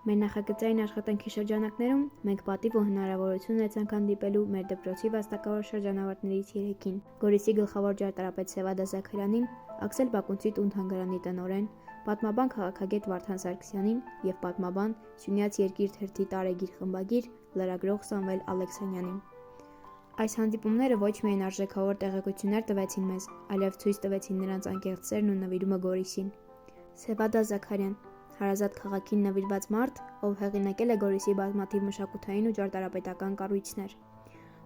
Մեր նախագծային աշխատանքի շրջանակներում մենք պատիվ ու հնարավորություն ունեցանք հանդիպելու մեր դպրոցի վաստակավոր շրջանավարտներից 3-ին՝ Գորիսի գլխավոր ճարտարապետ Սևադա Զաքարյանին, Աքսել Բակունցի տուն-թանգարանի տնօրեն, պատմաբան քաղաքագետ Վարդան Սարգսյանին և պատմաբան Սյունյաց երկիր թերթի տարեգիր խմբագիր լրագրող Սամվել Ալեքսանյանին։ Այս հանդիպումները ոչ միայն արժեքավոր տեղեկություններ տվեցին մեզ, այլև ցույց տվեցին նրանց անկեղծ սերն ու նվիրումը Գորիսին։ Սևադա Զաքարյան, հարազատ քաղաքին նվիրված մարդ, ով հեղինակել է Գորիսի բազմաթիվ մշակութային ու ճարտարապետական կառույցներ։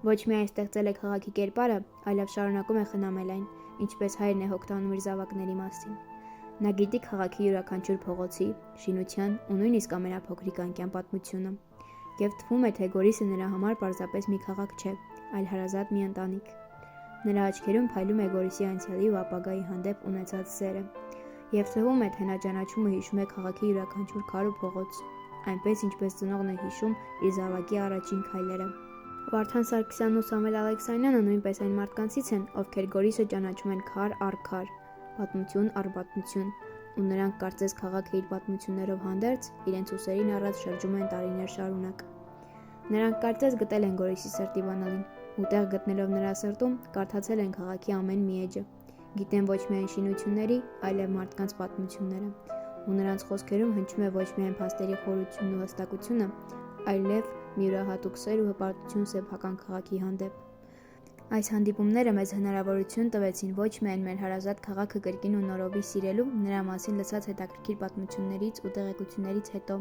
Ոչ միայն ստեղծել է քաղաքի կերպարը, այլև շարունակում է խնամել այն, ինչպես հայրն է հոգ տանում իր զավակների մասին։ Նա գիտի քաղաքի յուրաքանչյուր փողոցի, շինության ու նույնիսկ ամենափոքրիկ անկյան պատմությունը։ Եվ թվում է, թե Գորիսը նրա համար պարզապես մի քաղաք չէ, այլ հարազատ մի ընտանիք։ Նրա աչքերում փայլում է Գորիսի անցյալի ու ապագայի հանդեպ ունեցած սերը։ Եվ թվում է, թե նա ճանաչում ու հիշում է քաղաքի յուրաքանչյուր քար ու փողոց, այնպես ինչպես ծնողն է հիշում իր զավակի առաջին քայլերը։ Վարդան Սարգսյանն ու Սամվել Ալեքսանյանը նույնպես այն մարդկանցից են, ովքեր Գորիսը ճանաչում են քար առ քար, պատմություն առ պատմություն, ու նրանք կարծես քաղաքը իր պատմություններով հանդերձ իրենց ուսերին առած շրջում են տարիներ շարունակ։ Նրանք կարծես գտել են Գորիսի սրտի բանալին, ու տեղ գտնելով նրա սրտում կարդացել են քաղաքի ամեն մի էջը, գիտեն ոչ միայն շինությունների, այլև մարդկանց պատմությունները, ու նրանց խոսքերում հնչում է ոչ միայն փաստերի խորությունն ու հստակությունը, այլև մի յուրահատուկ սեր ու հպարտություն սեփական քաղաքի հանդեպ։ Այս հանդիպումները մեզ հնարավորություն տվեցին ոչ միայն մեր հարազատ քաղաքը կրկին ու նորովի սիրելու նրա մասին լսած հետաքրքիր պատմություններից ու տեղեկություններից հետո,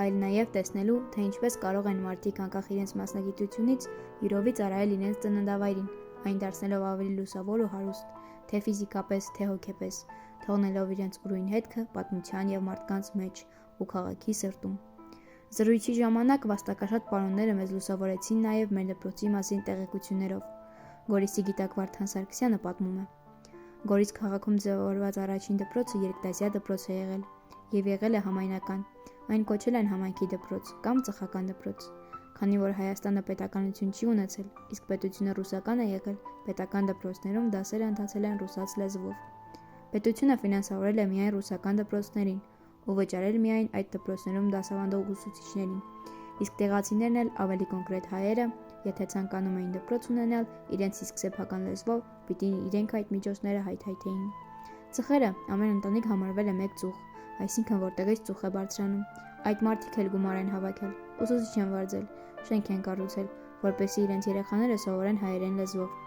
այլ նաև տեսնելու, թե ինչպես կարող են մարդիկ անկախ իրենց մասնագիտությունից յուրովի ծառայել իրենց ծննդավայրին, այն դարձնելով ավելի լուսավոր ու հարուստ, թե ֆիզիկապես, թե հոգեպես, թողնելով իրենց ուրույն հետքը պատմության և մարդկանց մեջ ու քաղաքի սրտում։ Զրույցի ժամանակ վաստակաշատ պարոնները մեզ լուսավորեցին նաև մեր դպրոցի մասին տեղեկություններով։ Գորիսի գիտակ Վարդան Սարգսյանը պատմում է. Գորիս քաղաքում ձևավորված առաջին դպրոցը երկդասյա դպրոց է եղել և եղել է համայնական, այն կոչել են համայնքի դպրոց կամ ծխական դպրոց, քանի որ Հայաստանը պետականություն չի ունեցել, իսկ պետությունը ռուսական է եղել, պետական դպրոցներում դասերը ընթացել են ռուսաց լեզվով։ Պետությունը ֆինանսավորել է միայն ռուսական դպրոցներին ու վճարել միայն այդ դպրոցներում դասավանդող ուսուցիչներին, իսկ տեղացիներն էլ ավելի կոնկրետ հայերը, եթե ցանկանում էին դպրոց ունենալ իրենց իսկ սեփական լեզվով, պիտի իրենք այդ միջոցները հայթայթեին։ Ծխերը ամեն ընտանիք համարվել է մեկ ծուխ, այսինքն որտեղից ծուխ է բարձրանում։ Այդ մարդիկ էլ գումար են հավաքել, ուսուցիչ են վարձել, շենք են կառուցել, որպեսզի իրենց երեխաները սովորեն հայերեն լեզվով։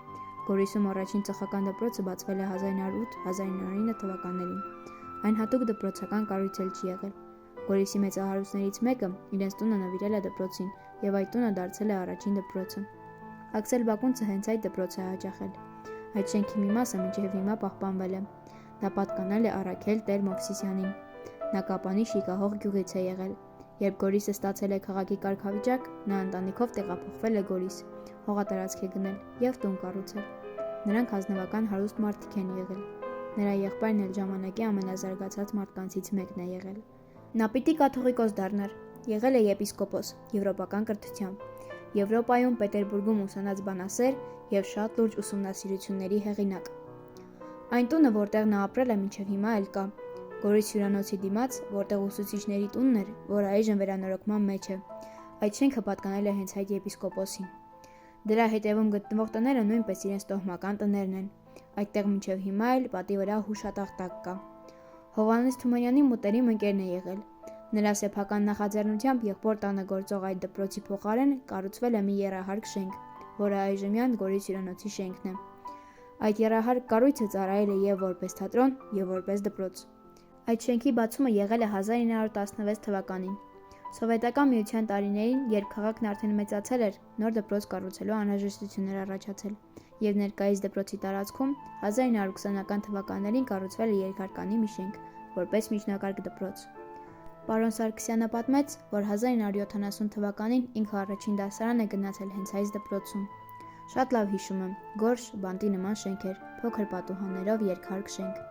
Գորիսում առաջին ծխական դպրոցը բացվել է 1908-1909 թվականներին։ Այն հատուկ դպրոցական կառույց էլ չի եղել։ Գորիսի մեծահարուստներից մեկը իրենց տունը նվիրել է դպրոցին և այդ տունը դարձել է առաջին դպրոցը։ Աքսել Բակունցը հենց այդ դպրոցը է հաճախել։ Այդ շենքի մի մասը մինչև հիմա պահպանվել է։ Դա պատկանել է Առաքել Տեր-Մովսիսյանին։ Նա Կապանի Շիկահող գյուղից է եղել։ Երբ Գորիսը ստացել է քաղաքի կարգավիճակ, նա ընտանիքով տեղափոխվել է Գորիս, հողատարածք է գնել և տուն կառուցել։ Նրանք ազնվական հարուստ մարդիկ են եղել։ Նրա եղբայրն էլ ժամանակի ամենազարգացած մարդկանցից մեկն է եղել։ Նա պիտի կաթողիկոս դառնար, եղել է եպիսկոպոս, եվրոպական կրթությամբ, Եվրոպայում Պետերբուրգում ուսանած բանասեր և շատ լուրջ ուսումնասիրությունների հեղինակ։ Այն տունը, որտեղ նա ապրել է մինչև հիմա էլ կա, Գորիս հյուրանոցի դիմաց, որտեղ ուսուցիչների տունն էր, որը այժմ վերանորոգման մեջ է։ Այդ շենքը պատկանել է հենց այդ եպիսկոպոսին։ Դրա հետևում գտնվող տները նույնպես իրենց տոհմական տներն են։ Այդտեղ մինչև հիմա էլ պատի վրա հուշատախտակ կա։ Հովհաննես Թումանյանի մտերիմ ընկերն է եղել։ Նրա սեփական նախաձեռնությամբ եղբոր տանը գործող այդ դպրոցի փոխարեն կառուցվել է մի եռահարկ շենք, որը այժմյան Գորիս հյուրանոցի շենքն է։ Այդ եռահարկ կառույցը ծառայել է և որպես թատրոն, և որպես դպրոց։ Այդ շենքի բացումը եղել է 1916 թվականին։ Սովետական միության տարիներին, երբ քաղաքն արդեն մեծացել էր, նոր դպրոց կառուցելու անհրաժեշտություն էր առաջացել, և ներկայիս դպրոցի տարածքում 1920-ական թվականներին կառուցվել է երկհարկանի մի շենք, որպես միջնակարգ դպրոց։ Պարոն Սարգսյանը պատմեց, որ 1970 թվականին ինքը առաջին դասարան է գնացել հենց այս դպրոցում։ Շատ լավ հիշում եմ, գորշ, բանտի նման շենք էր, փոքր պատուհաններով երկհարկ շենք։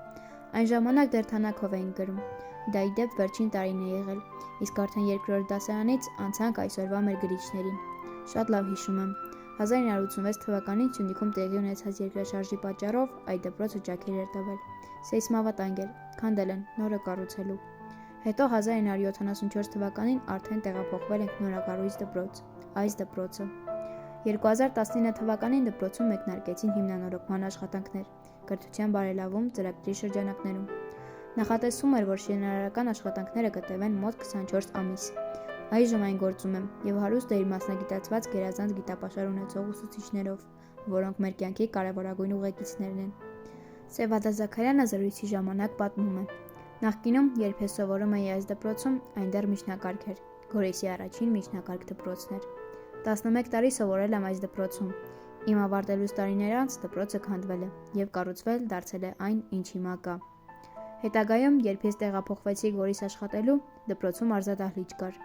Այն ժամանակ դեռ թանաքով էինք գրում։ Դա ի դեպ վերջին տարին է եղել, իսկ արդեն երկրորդ դասարանից անցանք այսօրվա մեր գրիչներին։ Շատ լավ հիշում եմ։ 1986 թվականին Սյունիքում տեղի ունեցած երկրաշարժի պատճառով այդ դպրոցը ջաքեր էր տվել։ Սեյսմավատանկ էր, քանդել են, նորը կառուցելու։ Հետո 1974 թվականին արդեն տեղափոխվել ենք նորակառույց դպրոց, այս դպրոցը։ 2019 թվականին դպրոցում մեկնարկեցին հիմնանորոգման աշխատանքներ, կրթության բարելավում ծրագրի շրջանակներում։ Նախատեսվում էր, որ շինարարական աշխատանքները կտևեն մոտ 24 ամիս։ Այժմ այն գործում է եւ հարուստ է իր մասնագիտացված գերազանց գիտապաշար ունեցող ուսուցիչներով, որոնք մեր կյանքի կարևորագույն ուղեկիցներն են։ Սևադա Զաքարյանը զրույցի ժամանակ պատմում է. Նախկինում, երբ ես սովորում էի այս դպրոցում, այն դեռ միջնակարգ էր, Գորիսի առաջին միջնակարգ դպրոցն էր։ 11 տարի սովորել եմ այս դպրոցում։ Իմ ավարտելուց տարիներ անց դպրոցը քանդվել է եւ կառուցվել դարձել է այն, ինչ հիմա կա։ Հետագայում, երբ ես տեղափոխվեցի Գորիս աշխատելու, դպրոցում արձադահլիճ կար։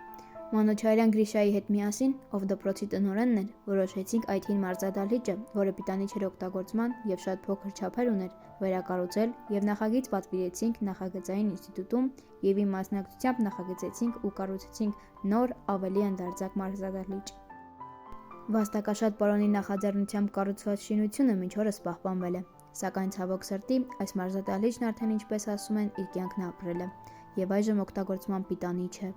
Մանուչարյան Գրիշայի հետ միասին, ով դպրոցի տնօրենն էր, որոշեցինք այդ հին մարզադահլիճը, որը պիտանի չէր օգտագործման եւ շատ փոքր չափեր ուներ, վերակառուցել եւ նախագիծ պատվիրեցինք նախագծային ինստիտուտում եւ իմ մասնակցությամբ նախագծեցինք ու կառուցեցինք նոր, ավելի ընդարձակ մարզադահլիճ։ Վաստակաշատ պարոնի նախաձեռնությամբ կառուցված շինությունը մինչ օրս պահպանվել է, սակայն ցավոք սրտի այս մարզադահլիճն արդեն, ինչպես ասում են, իր կյանքն ապրել է եւ այժմ օգտագործման պիտանի չէ։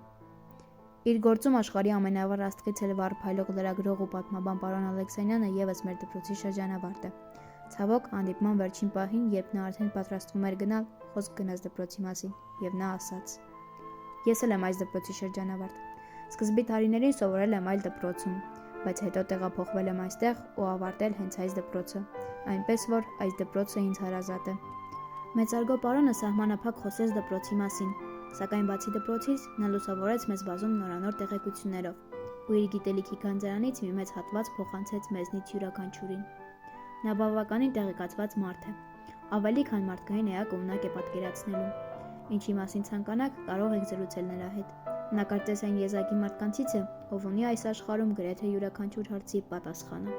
Իր գործում աշխարհի ամենավառ աստղից էլ վառ փայլող լրագրող ու պատմաբան պարոն Ալեքսանյանը եւս մեր դպրոցի շրջանավարտ է։ Ցավոք, հանդիպման վերջին պահին, երբ նա արդեն պատրաստվում էր գնալ, խոսք գնաց դպրոցի մասին, եւ նա ասաց. Ես էլ եմ այս դպրոցի շրջանավարտ։ Սկզբի տարիներին սովորել եմ այլ դպրոցում, բայց հետո տեղափոխվել եմ այստեղ ու ավարտել հենց այս դպրոցը, այնպես որ այս դպրոցը ինձ հարազատ է։ Մեծարգո պարոնը սահմանափակ խոսեց դպրոցի մասին, սակայն բացի դպրոցից նա լուսավորեց մեզ բազում նորանոր տեղեկություններով ու իր գիտելիքի գանձարանից մի մեծ հատված փոխանցեց մեզնից յուրաքանչյուրին։ Նա բավականին տեղեկացված մարդ է, ավելի քան մարդկային էակ ունակ է պատկերացնելու։ Ինչի մասին ցանկանաք, կարող եք զրուցել նրա հետ։ Նա կարծես այն եզակի մարդկանցից է, ով ունի այս աշխարհում գրեթե յուրաքանչյուր հարցի պատասխանը։